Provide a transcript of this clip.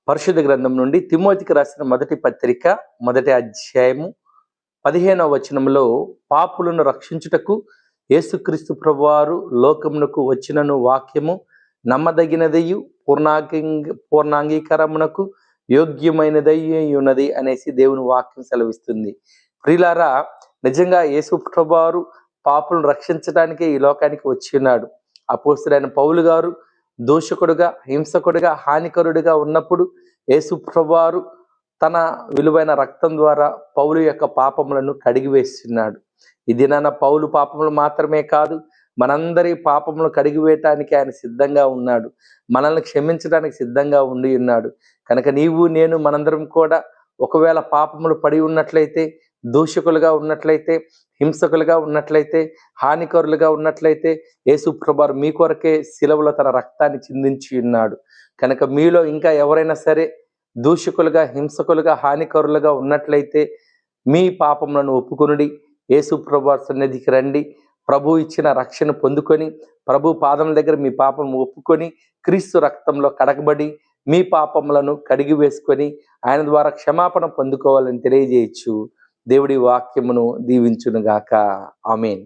పరిశుద్ధ గ్రంథం నుండి తిమోతికి రాసిన మొదటి పత్రిక మొదటి అధ్యాయము 15వ వచనంలో పాపులను రక్షించుటకు యేసుక్రీస్తు ప్రభువారు లోకమునకు వచ్చినను వాక్యము నమ్మదగినదయు పూర్ణాంగీకరమునకు యోగ్యమైనదై ఉన్నది అనేసి దేవుని వాక్యం సెలవిస్తుంది. ప్రియులారా, నిజంగా యేసు ప్రభువారు పాపులను రక్షించడానికే ఈ లోకానికి వచ్చి ఉన్నాడు. అపోస్తలుడైన పౌలు గారు దూషకుడుగా, హింసకుడుగా, హానికరుడిగా ఉన్నప్పుడు యేసు ప్రభువారు తన విలువైన రక్తం ద్వారా పౌలు యొక్క పాపములను కడిగివేస్తున్నాడు. ఈ దినాన పౌలు పాపములు మాత్రమే కాదు, మనందరి పాపములు కడిగివేయటానికి ఆయన సిద్ధంగా ఉన్నాడు. మనల్ని క్షమించడానికి సిద్ధంగా ఉండి ఉన్నాడు. కనుక నీవు నేను మనందరం కూడా ఒకవేళ పాపములు పడి ఉన్నట్లయితే, దూషకులుగా ఉన్నట్లయితే, హింసకులుగా ఉన్నట్లయితే, హానికరులుగా ఉన్నట్లయితే యేసు ప్రభువారు మీ కొరకే శిలువలో తన రక్తాన్ని చిందించి ఉన్నాడు. కనుక మీలో ఇంకా ఎవరైనా సరే దూషకులుగా, హింసకులుగా, హానికరులుగా ఉన్నట్లయితే మీ పాపములను ఒప్పుకొనుడి, యేసు ప్రభువారి సన్నిధికి రండి. ప్రభు ఇచ్చిన రక్షణ పొందుకొని, ప్రభు పాదముల దగ్గర మీ పాపం ఒప్పుకొని, క్రీస్తు రక్తంలో కడగబడి మీ పాపములను కడిగి వేసుకొని ఆయన ద్వారా క్షమాపణ పొందుకోవాలని తెలియజేయచ్చు. దేవుడి వాక్యమును దీవించునుగాక. ఆమేన్.